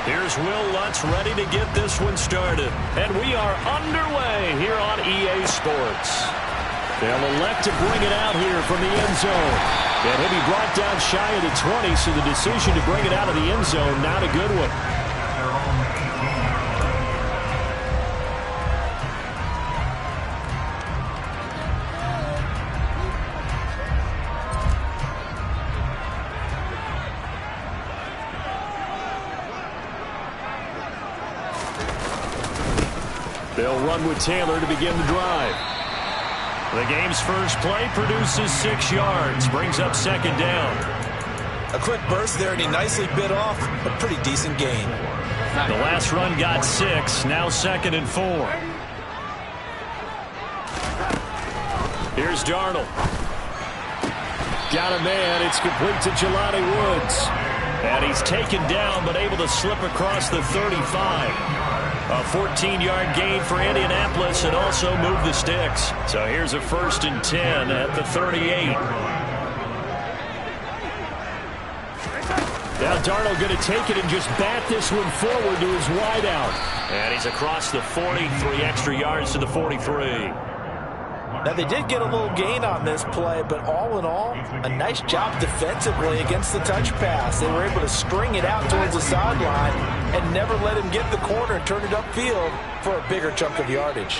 Here's Will Lutz ready to get this one started. And we are underway here on EA Sports. They'll elect to bring it out here from the end zone. And he'll be brought down shy of the 20, so the decision to bring it out of the end zone, not a good one. They'll run with Taylor to begin the drive. The game's first play produces 6 yards, brings up second down. A quick burst there, and he nicely bit off a pretty decent gain. The last run got 6, now 2nd and 4. Here's Darnold. Got a man, it's complete to Jelani Woods. And he's taken down, but able to slip across the 35. A 14-yard gain for Indianapolis and also move the sticks. So here's a 1st and 10 at the 38. Now Darnold going to take it and just bat this one forward to his wideout. And he's across the 40, 3 extra yards to the 43. Now, they did get a little gain on this play, but all in all, a nice job defensively against the touch pass. They were able to string it out towards the sideline and never let him get the corner and turn it upfield for a bigger chunk of yardage.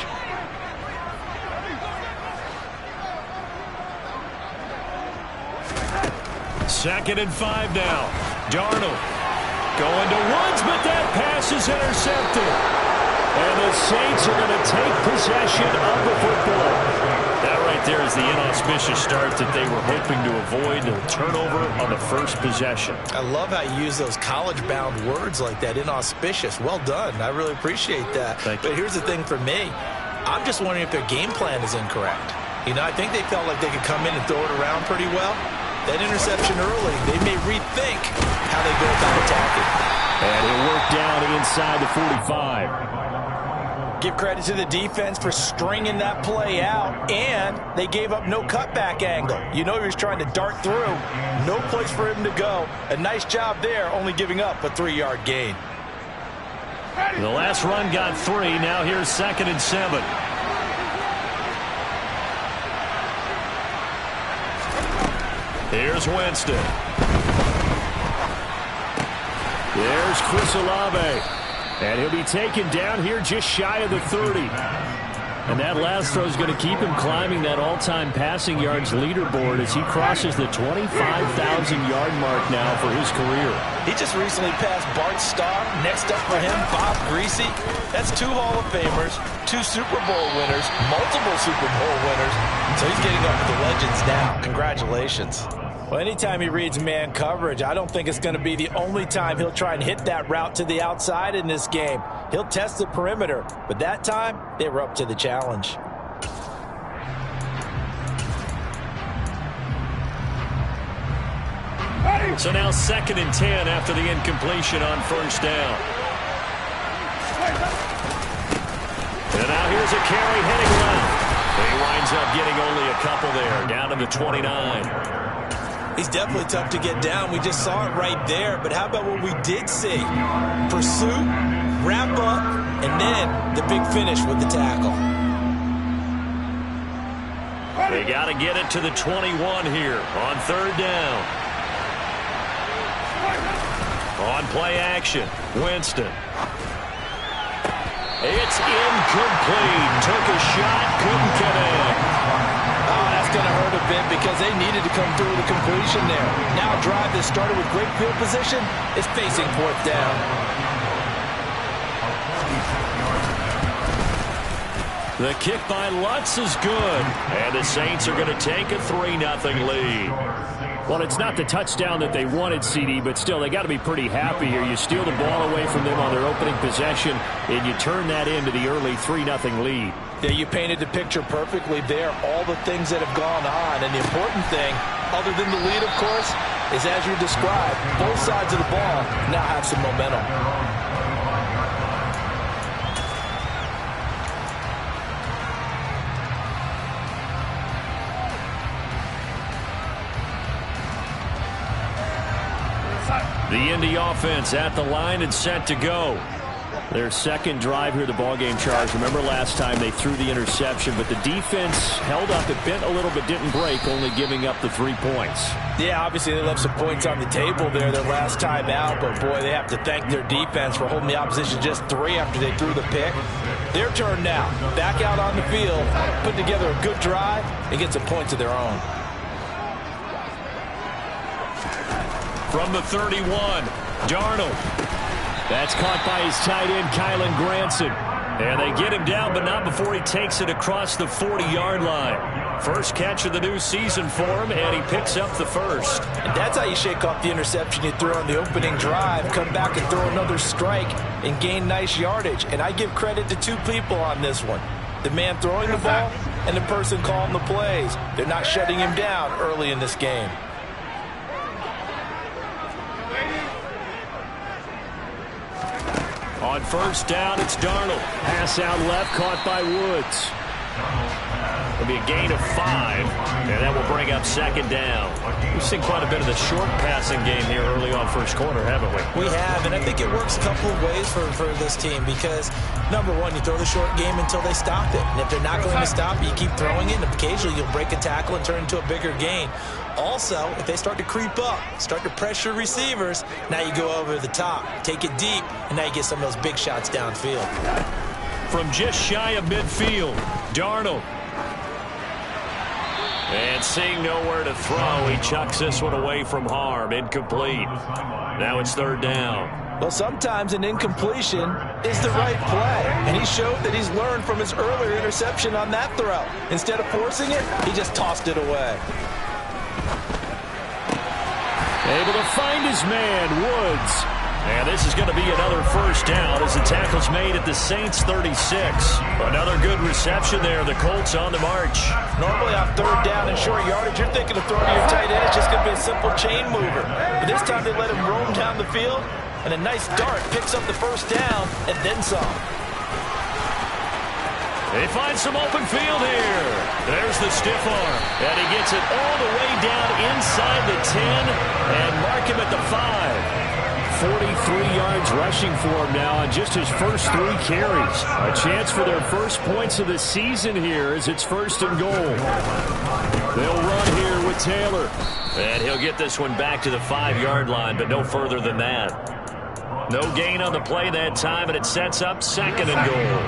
Second and 5 now. Darnold going to Woods, but that pass is intercepted. And the Saints are going to take possession of the football. That right there is the inauspicious start that they were hoping to avoid, a turnover on the first possession. I love how you use those college-bound words like that, inauspicious. Well done. I really appreciate that. Thank you. But here's the thing for me. I'm just wondering if their game plan is incorrect. You know, I think they felt like they could come in and throw it around pretty well. That interception early, they may rethink how they go about attacking. And he'll work down inside the 45. Give credit to the defense for stringing that play out, and they gave up no cutback angle. You know he was trying to dart through. No place for him to go. A nice job there, only giving up a 3-yard gain. The last run got 3. Now here's 2nd and 7. Here's Winston. There's Chris Olave. And he'll be taken down here just shy of the 30. And that last throw is going to keep him climbing that all-time passing yards leaderboard as he crosses the 25,000-yard mark now for his career. He just recently passed Bart Starr. Next up for him, Bob Greasy. That's 2 Hall of Famers, 2 Super Bowl winners, multiple Super Bowl winners. So he's getting up with the legends now. Congratulations. Well, anytime he reads man coverage, I don't think it's going to be the only time he'll try and hit that route to the outside in this game. He'll test the perimeter, but that time, they were up to the challenge. So now 2nd and 10 after the incompletion on 1st down. And now here's a carry heading left. He winds up getting only a couple there, down to the 29. He's definitely tough to get down. We just saw it right there. But how about what we did see? Pursuit, wrap up, and then the big finish with the tackle. They got to get it to the 21 here on 3rd down. On play action, Winston. It's incomplete. Took a shot, couldn't connect. Oh, that's going to hurt a bit because they needed to come through with a completion there. Now a drive that started with great field position is facing 4th down. The kick by Lutz is good. And the Saints are going to take a 3-0 lead. Well, it's not the touchdown that they wanted, CD, but still, they got to be pretty happy here. You steal the ball away from them on their opening possession, and you turn that into the early 3-0 lead. Yeah, you painted the picture perfectly there, all the things that have gone on. And the important thing, other than the lead, of course, is as you described, both sides of the ball now have some momentum. The Indy offense at the line and set to go. Their second drive here, the ballgame charge. Remember last time they threw the interception, but the defense held up. It bent a little but didn't break, only giving up the 3 points. Yeah, obviously they left some points on the table there their last time out, but boy, they have to thank their defense for holding the opposition just 3 after they threw the pick. Their turn now. Back out on the field, put together a good drive, and get some points of their own. From the 31, Darnold. That's caught by his tight end, Kylen Granson. And they get him down, but not before he takes it across the 40-yard line. First catch of the new season for him, and he picks up the first. And that's how you shake off the interception you threw on the opening drive, come back and throw another strike, and gain nice yardage. And I give credit to 2 people on this one. The man throwing the ball and the person calling the plays. They're not shutting him down early in this game. On first down, it's Darnold. Pass out left, caught by Woods. It'll be a gain of 5, and that will bring up second down. We've seen quite a bit of the short passing game here early on first quarter, haven't we? We have, and I think it works a couple of ways for this team because, number one, you throw the short game until they stop it. And if they're not going to stop it, you keep throwing it, and occasionally you'll break a tackle and turn it into a bigger gain. Also, if they start to creep up, start to pressure receivers, now you go over the top, take it deep, and now you get some of those big shots downfield. From just shy of midfield, Darnold. And seeing nowhere to throw, he chucks this one away from harm. Incomplete. Now it's third down. Well, sometimes an incompletion is the right play. And he showed that he's learned from his earlier interception on that throw. Instead of forcing it, he just tossed it away. Able to find his man, Woods. And this is going to be another first down as the tackle's made at the Saints 36. Another good reception there. The Colts on the march. Normally on third down and short yardage, you're thinking of throwing to your tight end. It's just going to be a simple chain mover. But this time they let him roam down the field, and a nice dart picks up the first down and then some. They find some open field here. There's the stiff arm. And he gets it all the way down inside the 10 and mark him at the 5. 43 yards rushing for him now on just his first 3 carries. A chance for their first points of the season here as it's first and goal. They'll run here with Taylor. And he'll get this one back to the 5-yard line, but no further than that. No gain on the play that time, and it sets up second and goal.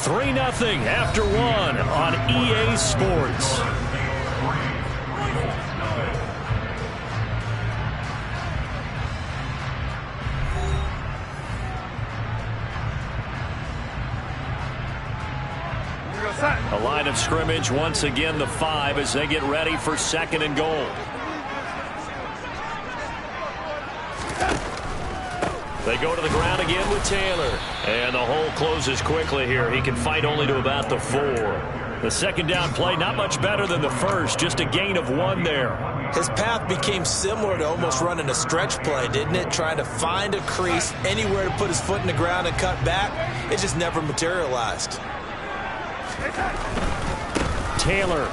3-0 after 1 on EA Sports. A line of scrimmage once again the 5 as they get ready for second and goal. They go to the ground again with Taylor. And the hole closes quickly here. He can fight only to about the 4. The second down play, not much better than the first. Just a gain of 1 there. His path became similar to almost running a stretch play, didn't it? Trying to find a crease, anywhere to put his foot in the ground and cut back. It just never materialized. Taylor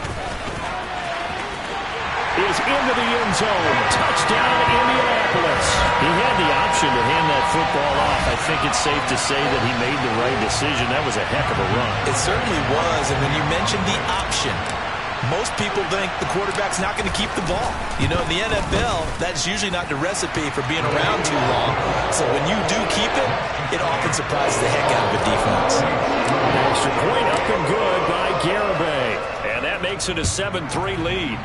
is into the end zone. Touchdown, Indianapolis. He had the option to hand that football off. I think it's safe to say that he made the right decision. That was a heck of a run. It certainly was. And when you mentioned the option, most people think the quarterback's not going to keep the ball. You know, in the NFL, that's usually not the recipe for being around too long. So when you do keep it, it often surprises the heck out of a defense. Extra point up and good by Garibay. And that makes it a 7-3 lead.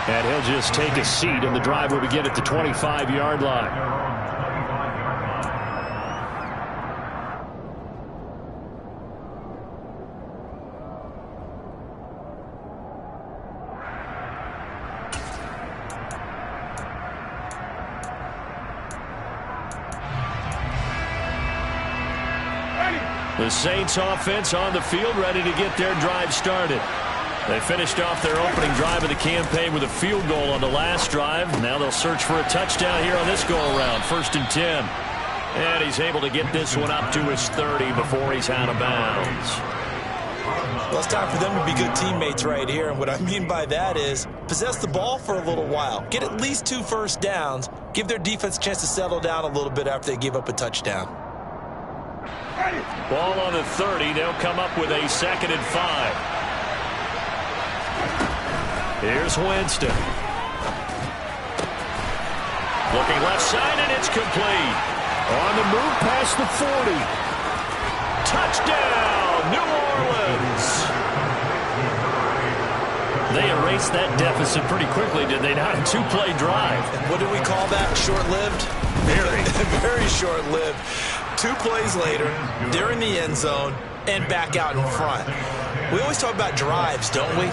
And he'll just take a seat, and the drive will begin at the 25-yard line. The Saints offense on the field, ready to get their drive started. They finished off their opening drive of the campaign with a field goal on the last drive. Now they'll search for a touchdown here on this go-around. 1st and 10. And he's able to get this one up to his 30 before he's out of bounds. Well, it's time for them to be good teammates right here. And what I mean by that is possess the ball for a little while. Get at least 2 first downs. Give their defense a chance to settle down a little bit after they give up a touchdown. Ball on the 30. They'll come up with a 2nd and 5. Here's Winston. Looking left side, and it's complete. On the move past the 40. Touchdown, New Orleans. They erased that deficit pretty quickly, did they not? A 2-play drive. What do we call that? Short-lived? Very. Very short-lived. 2 plays later, they're in the end zone and back out in front. We always talk about drives, don't we?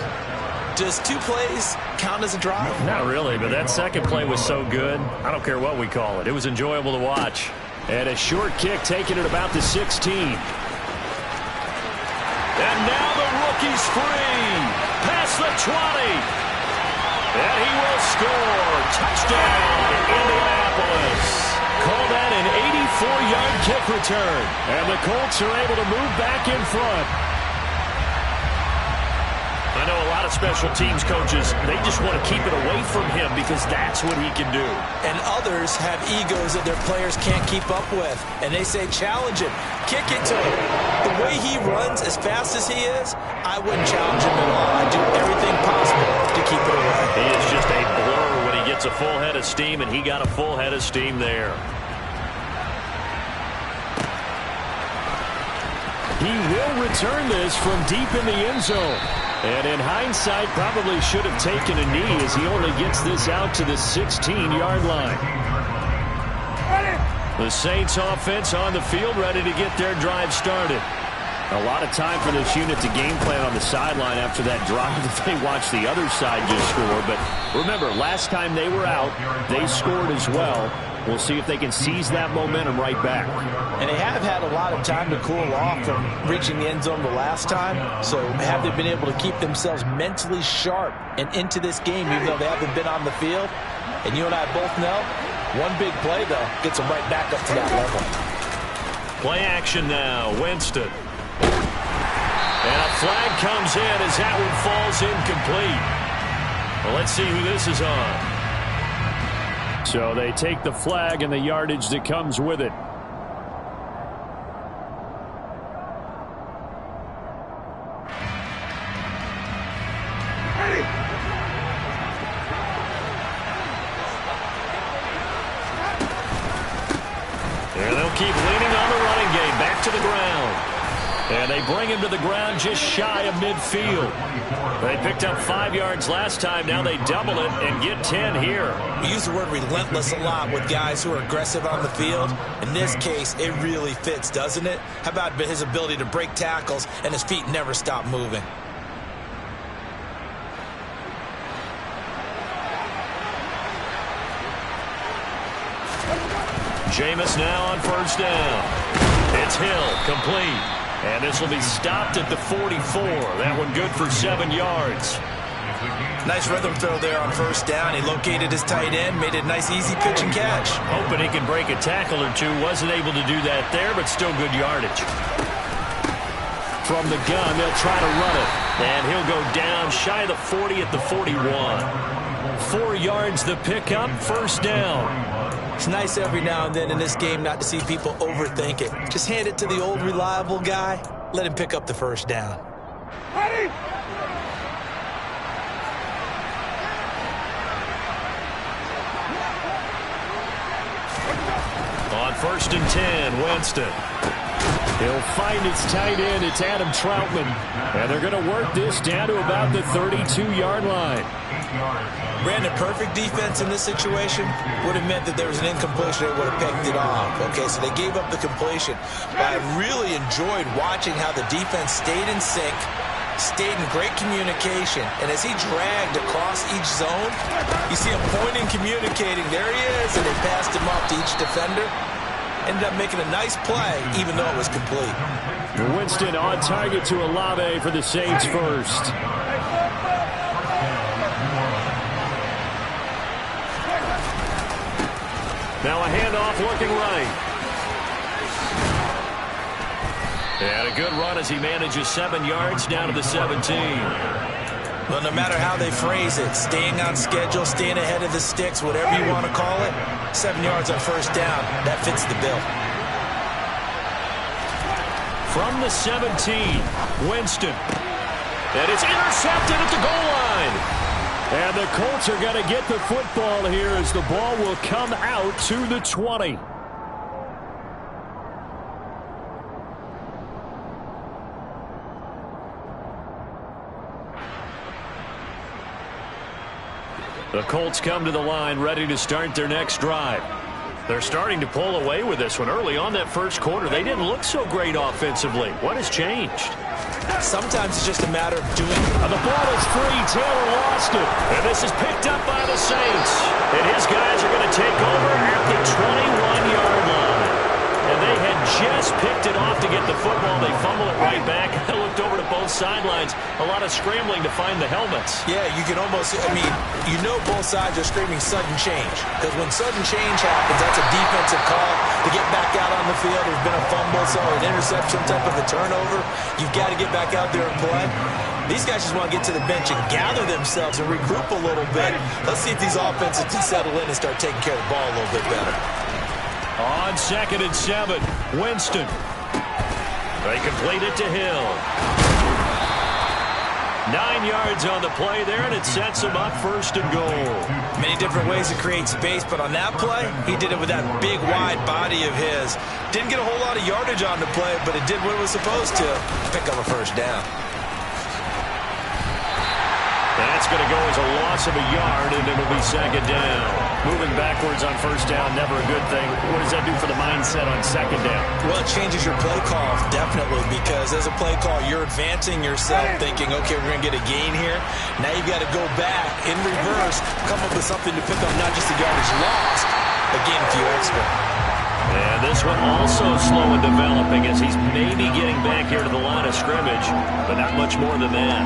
Does 2 plays count as a drive? Not really, but that second play was so good. I don't care what we call it. It was enjoyable to watch. And a short kick taken at about the 16. And now the rookie's free. Past the 20. And he will score. Touchdown, Indianapolis. Call that an 84-yard kick return. And the Colts are able to move back in front. I know a lot of special teams coaches, they just want to keep it away from him because that's what he can do. And others have egos that their players can't keep up with. And they say, challenge him, kick it to him. The way he runs as fast as he is, I wouldn't challenge him at all. I'd do everything possible to keep it away. He is just a blur when he gets a full head of steam, and he got a full head of steam there. He will return this from deep in the end zone. And in hindsight, probably should have taken a knee as he only gets this out to the 16-yard line. The Saints offense on the field, ready to get their drive started. A lot of time for this unit to game plan on the sideline after that drive that they watched the other side just score. But remember, last time they were out, they scored as well. We'll see if they can seize that momentum right back. And they have had a lot of time to cool off from reaching the end zone the last time. So have they been able to keep themselves mentally sharp and into this game even though they haven't been on the field? And you and I both know, one big play, though, gets them right back up to that level. Play action now, Winston. And a flag comes in as that one falls incomplete. Well, let's see who this is on. So they take the flag and the yardage that comes with it. And they'll keep leaning on the running game. Back to the ground. And they bring him to the ground just shy of midfield. They picked up 5 yards last time. Now they double it and get 10 here. We use the word relentless a lot with guys who are aggressive on the field. In this case, it really fits, doesn't it? How about his ability to break tackles and his feet never stop moving? Jameis now on first down. It's Hill, complete. And this will be stopped at the 44. That one good for 7 yards. Nice rhythm throw there on first down. He located his tight end, made it a nice, easy pitch and catch. Hoping he can break a tackle or two. Wasn't able to do that there, but still good yardage. From the gun, they'll try to run it. And he'll go down shy of the 40 at the 41. 4 yards the pickup, first down. It's nice every now and then in this game not to see people overthink it. Just hand it to the old reliable guy. Let him pick up the first down. Ready? On first and 10, Winston. He'll find his tight end. It's Adam Troutman. And they're going to work this down to about the 32-yard line. Brandon, perfect defense in this situation would have meant that there was an incompletion. They would have picked it off. Okay, so they gave up the completion. But I really enjoyed watching how the defense stayed in sync, stayed in great communication. And as he dragged across each zone, you see him pointing, communicating. There he is, and they passed him off to each defender. Ended up making a nice play, even though it was complete. Winston on target to Olave for the Saints first. Now a handoff looking right. And a good run as he manages 7 yards down to the 17. Well, no matter how they phrase it, staying on schedule, staying ahead of the sticks, whatever you want to call it, 7 yards on first down, that fits the bill. From the 17, Winston. And it's intercepted at the goal line. And the Colts are going to get the football here as the ball will come out to the 20. The Colts come to the line ready to start their next drive. They're starting to pull away with this one. Early on that first quarter, they didn't look so great offensively. What has changed? Sometimes it's just a matter of doing it. The ball is free. Taylor lost it. And this is picked up by the Saints. And his guys are going to take over at the 21-yard line. And they had just picked it off to get the football. They fumble it right back. I looked over to both sidelines. A lot of scrambling to find the helmets. Yeah, you can almost, you know both sides are screaming sudden change. Because when sudden change happens, that's a defensive call to get back out on the field. There's been a fumble, so an interception, type of a turnover. You've got to get back out there and play. These guys just want to get to the bench and gather themselves and regroup a little bit. Let's see if these offenses can settle in and start taking care of the ball a little bit better. On 2nd and 7, Winston. They complete it to Hill. 9 yards on the play there, and it sets him up 1st and goal. Many different ways to create space, but on that play, he did it with that big, wide body of his. Didn't get a whole lot of yardage on the play, but it did what it was supposed to. Pick up a 1st down. That's going to go as a loss of a yard, and it'll be 2nd down. Moving backwards on 1st down, never a good thing. What does that do for the mindset on 2nd down? Well, it changes your play call, definitely, because as a play call, you're advancing yourself thinking, okay, we're going to get a gain here. Now you've got to go back in reverse, come up with something to pick up not just the yardage lost, but gain a few extra. And this one also slow in developing as he's maybe getting back here to the line of scrimmage, but not much more than that.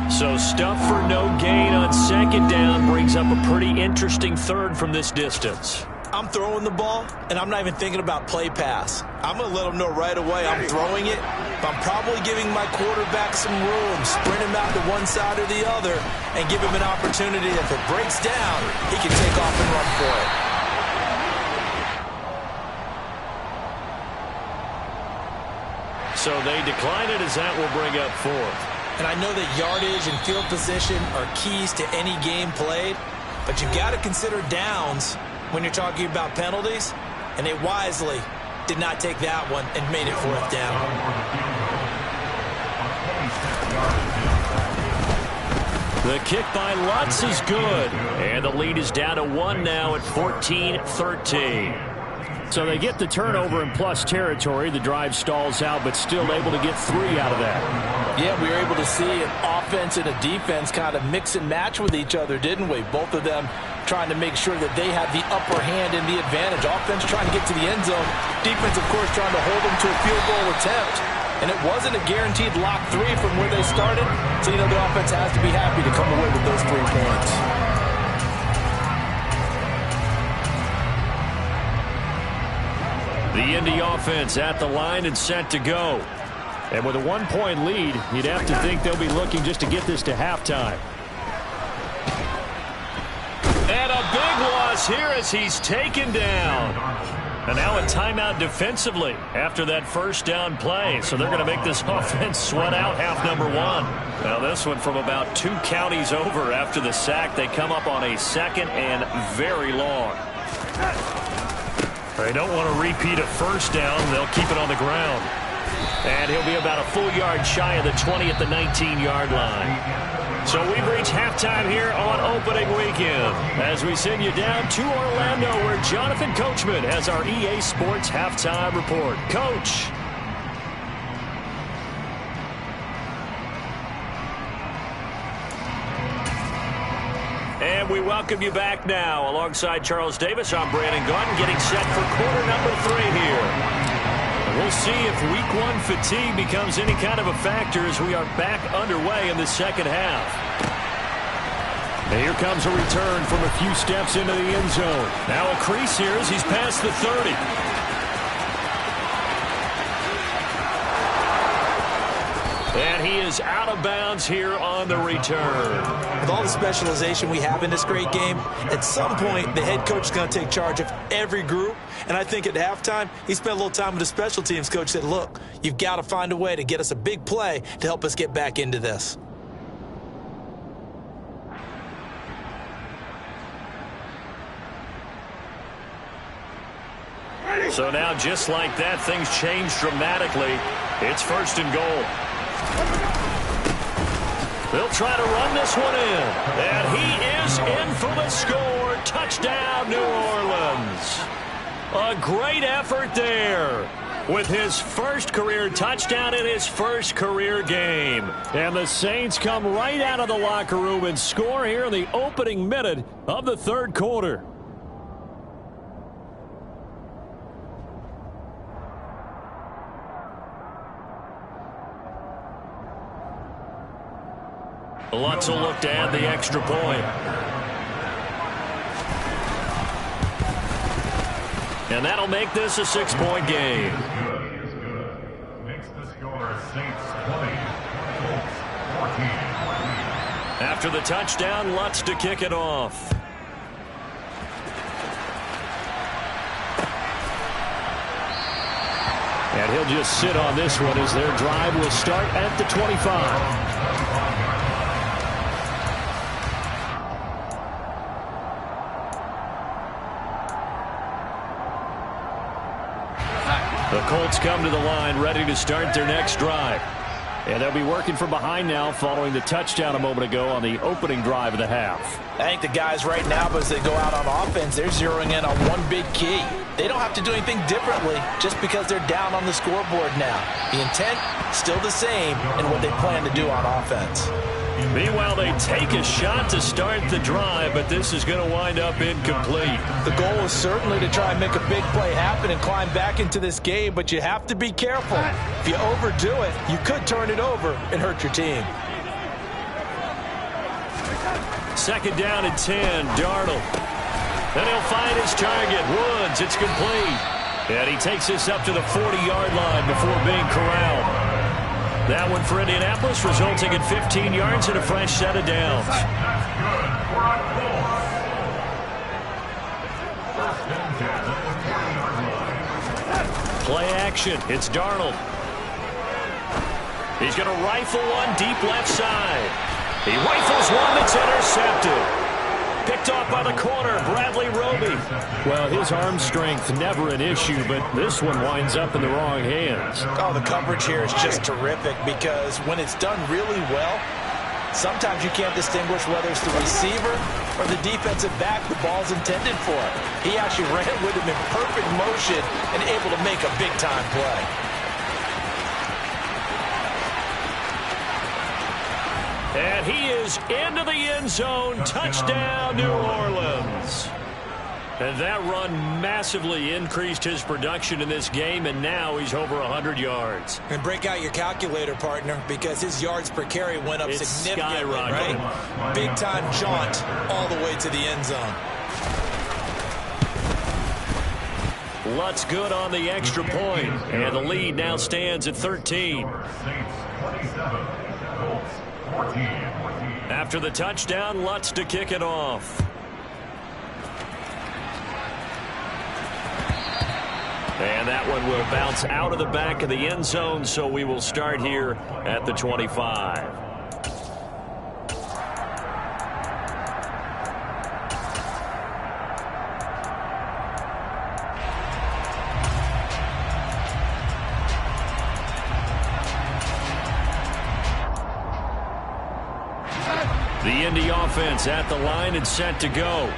So stuff for no gain on 2nd down brings up a pretty interesting 3rd from this distance. I'm throwing the ball, and I'm not even thinking about play pass. I'm going to let them know right away I'm throwing it, but I'm probably giving my quarterback some room, sprint him out to one side or the other, and give him an opportunity. If it breaks down, he can take off and run for it. So they decline it as that will bring up 4th. And I know that yardage and field position are keys to any game played, but you've got to consider downs when you're talking about penalties, and they wisely did not take that one and made it 4th down. The kick by Lutz is good, and the lead is down to 1 now at 14-13. So they get the turnover in plus territory. The drive stalls out, but still able to get 3 out of that. Yeah, we were able to see an offense and a defense kind of mix and match with each other, didn't we? Both of them trying to make sure that they have the upper hand and the advantage. Offense trying to get to the end zone. Defense, of course, trying to hold them to a field goal attempt. And it wasn't a guaranteed lock 3 from where they started. So, the offense has to be happy to come away with those 3 points. The Indy offense at the line and set to go. And with a 1-point lead, you'd have to think they'll be looking just to get this to halftime. And a big loss here as he's taken down. And now a timeout defensively after that 1st down play. So they're going to make this offense sweat out half number 1. Now this one from about 2 counties over after the sack. They come up on a 2nd and very long. They don't want to repeat a 1st down. They'll keep it on the ground. And he'll be about a full yard shy of the 20 at the 19-yard line. So we've reached halftime here on opening weekend as we send you down to Orlando where Jonathan Coachman has our EA Sports halftime report. Coach. And we welcome you back now. Alongside Charles Davis, I'm Brandon Gunn getting set for quarter number 3 here. We'll see if week 1 fatigue becomes any kind of a factor as we are back underway in the 2nd half. And here comes a return from a few steps into the end zone. Now a crease here as he's past the 30. is out of bounds here on the return. With all the specialization we have in this great game, at some point the head coach is going to take charge of every group. And I think at halftime, he spent a little time with the special teams coach, said, look, you've got to find a way to get us a big play to help us get back into this. So now, just like that, things change dramatically. It's 1st and goal. They'll try to run this one in. And he is in for the score. Touchdown, New Orleans. A great effort there with his first career touchdown in his first career game. And the Saints come right out of the locker room and score here in the opening minute of the 3rd quarter. Lutz will look to add the extra point. And that'll make this a 6-point game. Is good. Makes the score Saints 20, Colts 14. After the touchdown, Lutz to kick it off. And he'll just sit on this one as their drive will start at the 25. The Colts come to the line ready to start their next drive. And they'll be working from behind now following the touchdown a moment ago on the opening drive of the half. I think the guys right now, as they go out on offense, they're zeroing in on one big key. They don't have to do anything differently just because they're down on the scoreboard now. The intent, still the same in what they plan to do on offense. Meanwhile, they take a shot to start the drive, but this is going to wind up incomplete. The goal is certainly to try and make a big play happen and climb back into this game, but you have to be careful. If you overdo it, you could turn it over and hurt your team. 2nd down and 10, Darnold. Then he'll find his target, Woods. It's complete. And he takes this up to the 40-yard line before being corralled. That one for Indianapolis, resulting in 15 yards and a fresh set of downs. Play action. It's Darnold. He's going to rifle one deep left side. He rifles one that's intercepted. Picked off by the corner, Bradley Roby. Well, his arm strength never an issue, but this one winds up in the wrong hands. Oh, the coverage here is just terrific because when it's done really well, sometimes you can't distinguish whether it's the receiver or the defensive back the ball's intended for. He actually ran with him in perfect motion and able to make a big-time play. And he is into the end zone. Touchdown, New Orleans. And that run massively increased his production in this game, and now he's over 100 yards. And break out your calculator, partner, because his yards per carry went up significantly, right? Big-time jaunt all the way to the end zone. Lutz good on the extra point, and the lead now stands at 13. After the touchdown, Lutz to kick it off. And that one will bounce out of the back of the end zone, so we will start here at the 25. The Indy offense at the line and set to go.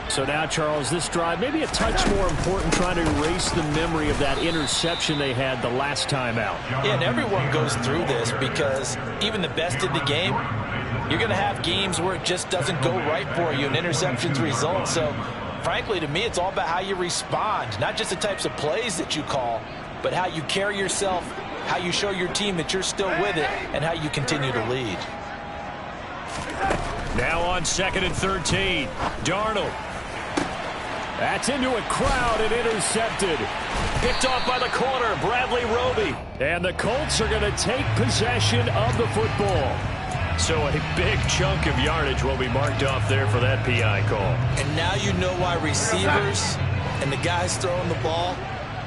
So now, Charles, this drive maybe a touch more important, trying to erase the memory of that interception they had the last time out. Yeah, and everyone goes through this because even the best in the game, you're going to have games where it just doesn't go right for you and interceptions result. So, frankly, to me, it's all about how you respond, not just the types of plays that you call, but how you carry yourself, how you show your team that you're still with it, and how you continue to lead. Now on 2nd and 13, Darnold. That's into a crowd and intercepted. Picked off by the corner, Bradley Roby. And the Colts are going to take possession of the football. So a big chunk of yardage will be marked off there for that PI call. And now you know why receivers and the guys throwing the ball,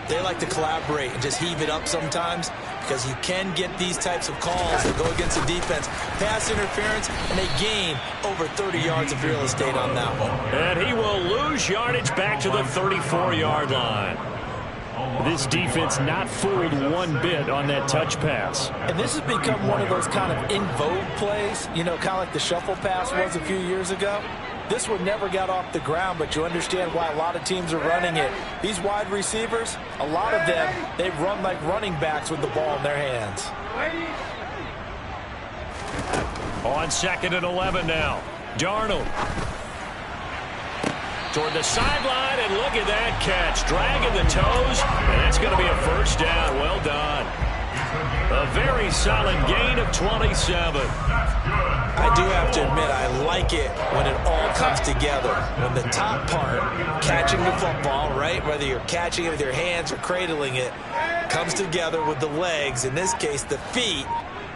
they like to collaborate and just heave it up sometimes, because you can get these types of calls that go against the defense. Pass interference, and they gain over 30 yards of real estate on that one. And he will lose yardage back to the 34-yard line. This defense not fooled one bit on that touch pass. And this has become one of those kind of in vogue plays, you know, kind of like the shuffle pass was a few years ago. This one never got off the ground, but you understand why a lot of teams are running it. These wide receivers, a lot of them, they run like running backs with the ball in their hands. On 2nd and 11 now. Darnold. Toward the sideline, and look at that catch. Dragging the toes, and that's going to be a first down. Well done. A very solid gain of 27. I do have to admit, I like it when it all comes together. When the top part, catching the football, right, whether you're catching it with your hands or cradling it, comes together with the legs, in this case the feet,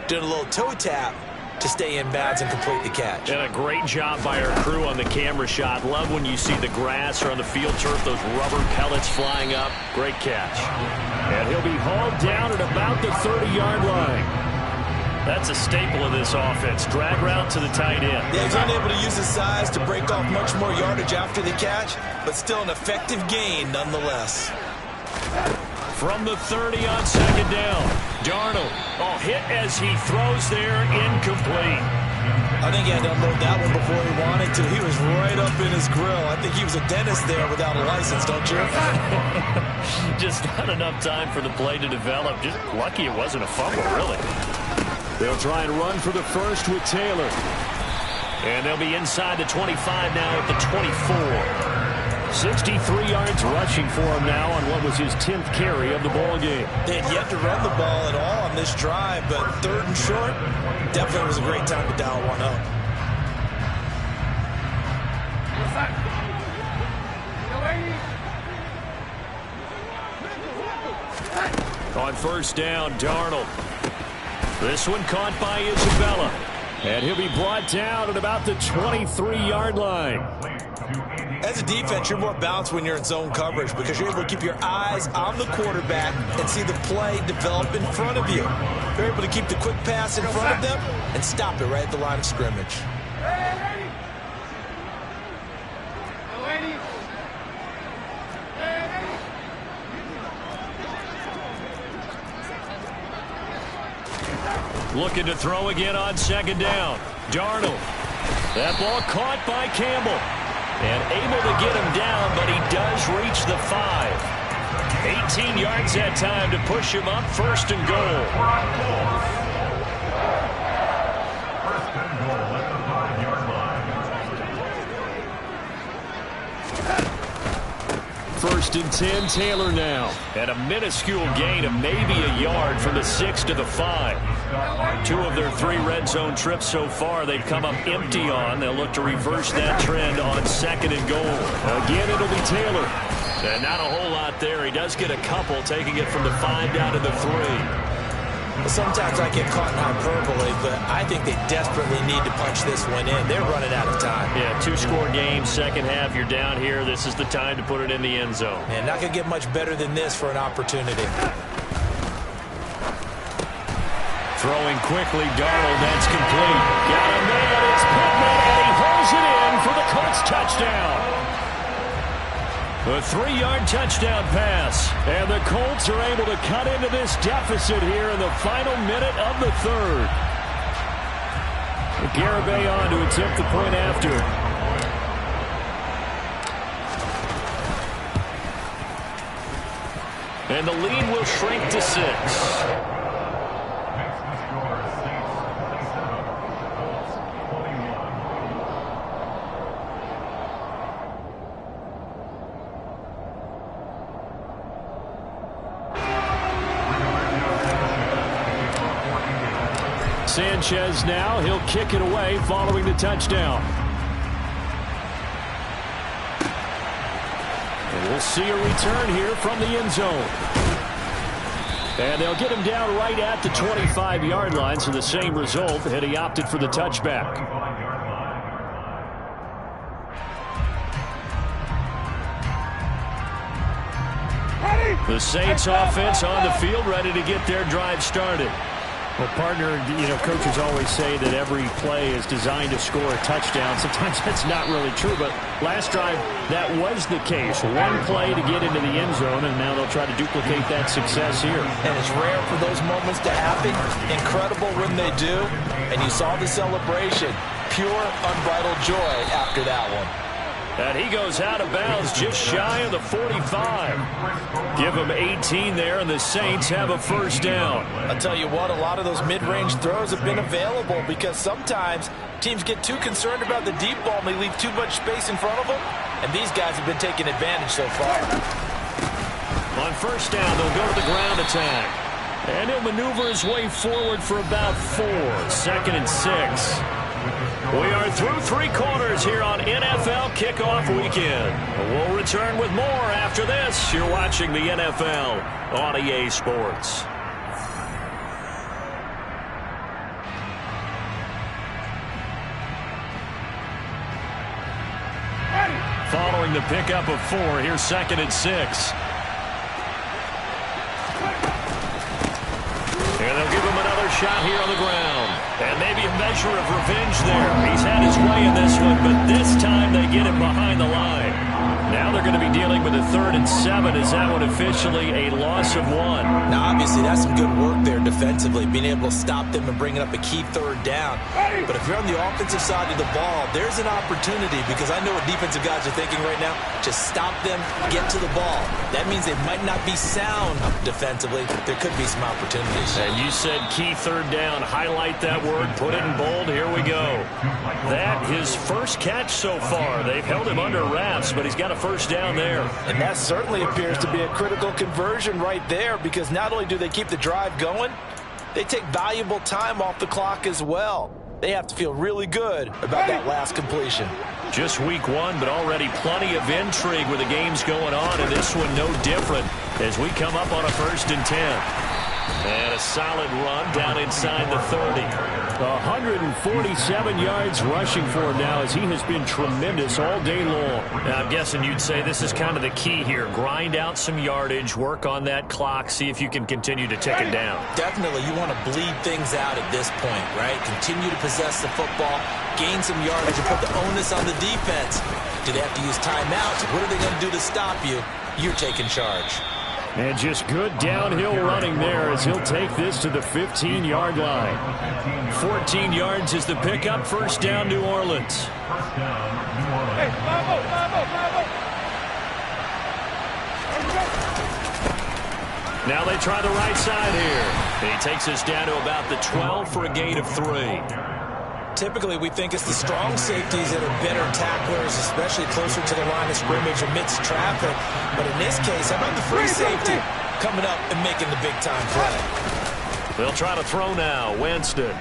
doing a little toe tap to stay in bounds and complete the catch. And a great job by our crew on the camera shot. Love when you see the grass or on the field turf, those rubber pellets flying up. Great catch. And he'll be hauled down at about the 30-yard line. That's a staple of this offense. Drag route to the tight end. Yeah, he's unable to use his size to break off much more yardage after the catch, but still an effective gain nonetheless. From the 30 on 2nd down. Darnold, hit as he throws there, incomplete. I think he had to unload that one before he wanted to. He was right up in his grill. I think he was a dentist there without a license, don't you? Just not enough time for the play to develop. Just lucky it wasn't a fumble, really. They'll try and run for the first with Taylor. And they'll be inside the 25 now at the 24. 63 yards rushing for him now on what was his 10th carry of the ball game. They had yet to run the ball at all on this drive, but 3rd and short, definitely was a great time to dial one up. On 1st down, Darnold. This one caught by Isabella. And he'll be brought down at about the 23-yard line. As a defense, you're more balanced when you're in zone coverage because you're able to keep your eyes on the quarterback and see the play develop in front of you. You're able to keep the quick pass in front of them and stop it right at the line of scrimmage. Looking to throw again on 2nd down. Darnold. That ball caught by Campbell. And able to get him down, but he does reach the 5. 18 yards that time to push him up. 1st and goal. First and goal at the 5-yard line. 1st and 10, Taylor now. And a minuscule gain of maybe a yard from the 6 to the 5. 2 of their 3 red zone trips so far they've come up empty on. They'll look to reverse that trend on 2nd and goal. Again, it'll be Taylor. And not a whole lot there. He does get a couple, taking it from the 5 down to the 3. Sometimes I get caught in hyperbole, but I think they desperately need to punch this one in. They're running out of time. Yeah, 2-score game, second half, you're down here. This is the time to put it in the end zone. And not going to get much better than this for an opportunity. Throwing quickly, Darnold, that's complete. Got a man, it's Pittman, and he holds it in for the Colts touchdown. A 3-yard touchdown pass, and the Colts are able to cut into this deficit here in the final minute of the 3rd. Garibay on to attempt the point after. And the lead will shrink to 6. Sanchez now, he'll kick it away following the touchdown. We'll see a return here from the end zone. And they'll get him down right at the 25-yard line, so the same result, and he opted for the touchback. The Saints offense on the field, ready to get their drive started. Well, partner, coaches always say that every play is designed to score a touchdown. Sometimes that's not really true, but last drive, that was the case. One play to get into the end zone, and now they'll try to duplicate that success here. And it's rare for those moments to happen. Incredible when they do. And you saw the celebration. Pure, unbridled joy after that one. And he goes out of bounds just shy of the 45. Give him 18 there, and the Saints have a first down. I'll tell you what, a lot of those mid-range throws have been available because sometimes teams get too concerned about the deep ball and they leave too much space in front of them. And these guys have been taking advantage so far. On first down, they'll go to the ground attack. And he'll maneuver his way forward for about 4. 2nd and 6. We are through 3 quarters here on NFL Kickoff Weekend. We'll return with more after this. You're watching the NFL on EA Sports. Following the pickup of 4, here's 2nd and 6. And they'll give him another shot here on the ground. And maybe a measure of revenge there. He's had his way in this one, but this time they get him behind the line. Now they're going to be dealing with a 3rd and 7. Is that one officially a loss of 1? Now, obviously, that's some good work there defensively, being able to stop them and bringing up a key 3rd down. But if you're on the offensive side of the ball, there's an opportunity because I know what defensive guys are thinking right now. Just stop them, get to the ball. That means they might not be sound defensively. There could be some opportunities. And you said key 3rd down. Highlight that word. Put it in bold. Here we go. That his first catch so far. They've held him under wraps, but he's got a first down there. And that certainly appears to be a critical conversion right there because not only do they keep the drive going, they take valuable time off the clock as well. They have to feel really good about that last completion. Just week 1, but already plenty of intrigue with the games going on, and this one no different as we come up on a 1st and 10. And a solid run down inside the 30. 147 yards rushing for him now as he has been tremendous all day long. Now, I'm guessing you'd say this is kind of the key here. Grind out some yardage, work on that clock, see if you can continue to tick it down. Definitely, you want to bleed things out at this point, right? Continue to possess the football, gain some yardage, and put the onus on the defense. Do they have to use timeouts? What are they going to do to stop you? You're taking charge. And just good downhill running there as he'll take this to the 15-yard line. 14 yards is the pickup. First down, New Orleans. Now they try the right side here. He takes us down to about the 12 for a gain of 3. Typically, we think it's the strong safeties that are better tacklers, especially closer to the line of scrimmage amidst traffic. But in this case, how about the free safety coming up and making the big-time play? They'll try to throw now. Winston.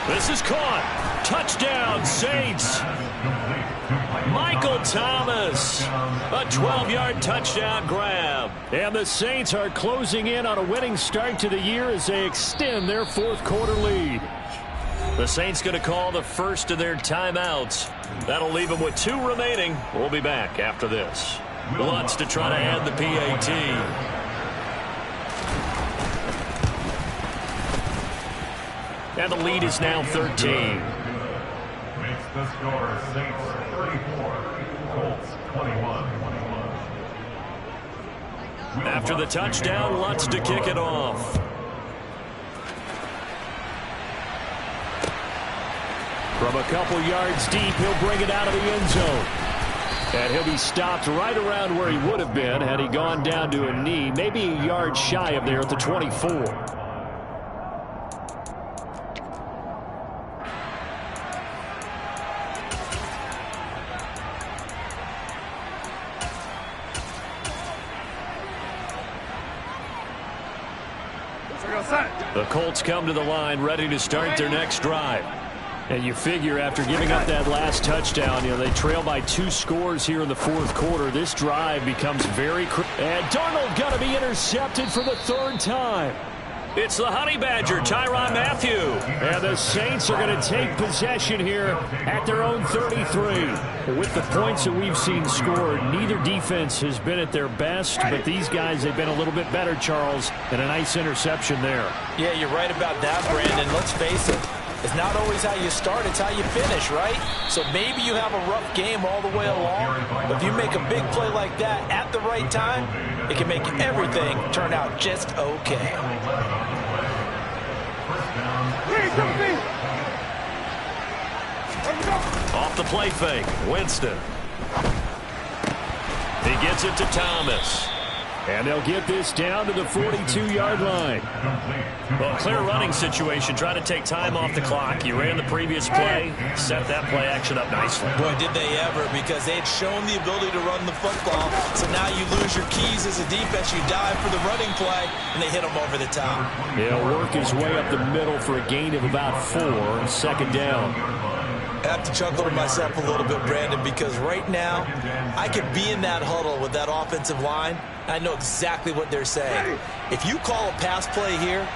This is caught. Touchdown, Saints. Michael Thomas. A 12-yard touchdown grab. And the Saints are closing in on a winning start to the year as they extend their 4th quarter lead. The Saints going to call the first of their timeouts. That'll leave them with 2 remaining. We'll be back after this. Lutz to try to add the PAT. And the lead is now 13. Makes the score Saints 34, Colts 21. After the touchdown, Lutz to kick it off. From a couple yards deep, he'll bring it out of the end zone. And he'll be stopped right around where he would have been had he gone down to a knee, maybe a yard shy of there at the 24. The Colts come to the line ready to start their next drive. And you figure after giving up that last touchdown, they trail by 2 scores here in the fourth quarter. This drive becomes very and Darnold going to be intercepted for the 3rd time. It's the Honey Badger, Tyrann Mathieu. And the Saints are going to take possession here at their own 33. With the points that we've seen scored, neither defense has been at their best, but these guys, they've been a little bit better, Charles, and a nice interception there. Yeah, you're right about that, Brandon. Let's face it. It's not always how you start, it's how you finish, right? So maybe you have a rough game all the way along, but if you make a big play like that at the right time, it can make everything turn out just okay. Off the play fake, Winston. He gets it to Thomas. And they'll get this down to the 42-yard line. Well, clear running situation. Try to take time off the clock. You ran the previous play, set that play action up nicely. Boy, did they ever, because they had shown the ability to run the football. So now you lose your keys as a defense. You dive for the running play, and they hit them over the top. He'll work his way up the middle for a gain of about 4 on 2nd down. I have to chuckle to myself a little bit, Brandon, because right now I could be in that huddle with that offensive line. I know exactly what they're saying. If you call a pass play here,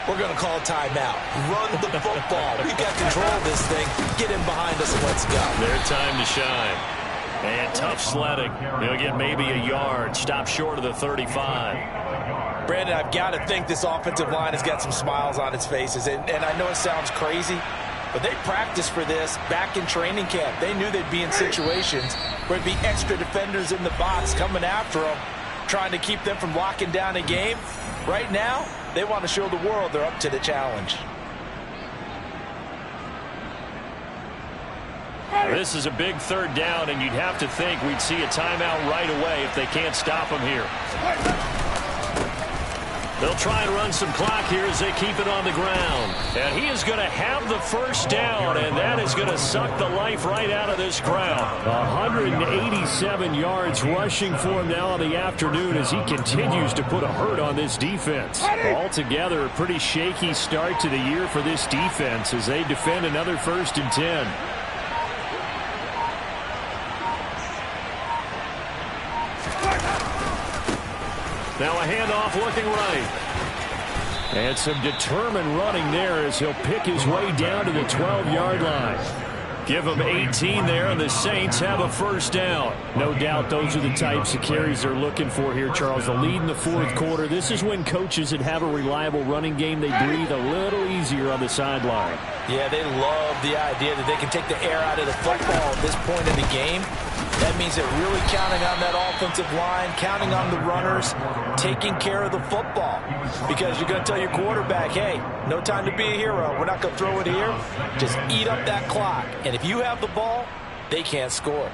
we're going to call a timeout. Run the football. We've got control of this thing. Get in behind us and let's go. Their time to shine. And tough sledding. They'll get maybe a yard. Stop short of the 35. Brandon, I've got to think this offensive line has got some smiles on its faces. And I know it sounds crazy, but they practiced for this back in training camp. They knew they'd be in situations where there'd be extra defenders in the box coming after them, trying to keep them from locking down a game. Right now, they want to show the world they're up to the challenge. This is a big 3rd down, and you'd have to think we'd see a timeout right away if they can't stop them here. They'll try and run some clock here as they keep it on the ground. And he is going to have the 1st down, and that is going to suck the life right out of this crowd. 187 yards rushing for him now in the afternoon as he continues to put a hurt on this defense. Altogether, a pretty shaky start to the year for this defense as they defend another 1st and 10. Now a handoff looking right. And some determined running there as he'll pick his way down to the 12-yard line. Give them 18 there, and the Saints have a 1st down. No doubt those are the types of carries they're looking for here, Charles. The lead in the 4th quarter. This is when coaches that have a reliable running game, they breathe a little easier on the sideline. Yeah, they love the idea that they can take the air out of the football at this point in the game. That means they're really counting on that offensive line, counting on the runners, taking care of the football. Because you're going to tell your quarterback, hey, no time to be a hero. We're not going to throw it here. Just eat up that clock. And if you have the ball, they can't score.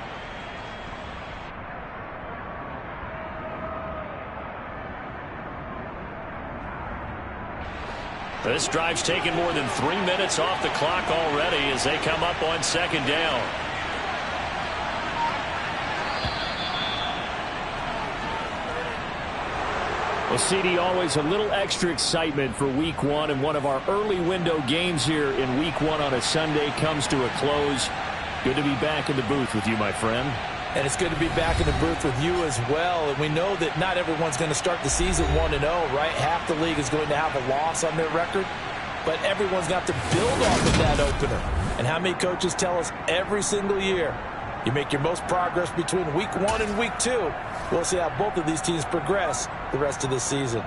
This drive's taken more than 3 minutes off the clock already as they come up on 2nd down. Well, CD, always a little extra excitement for Week 1, and one of our early window games here in Week 1 on a Sunday comes to a close. Good to be back in the booth with you, my friend. And it's good to be back in the booth with you as well. And we know that not everyone's going to start the season 1-0, right? Half the league is going to have a loss on their record. But everyone's got to build off of that opener. And how many coaches tell us every single year, you make your most progress between Week 1 and Week 2. We'll see how both of these teams progress the rest of this season.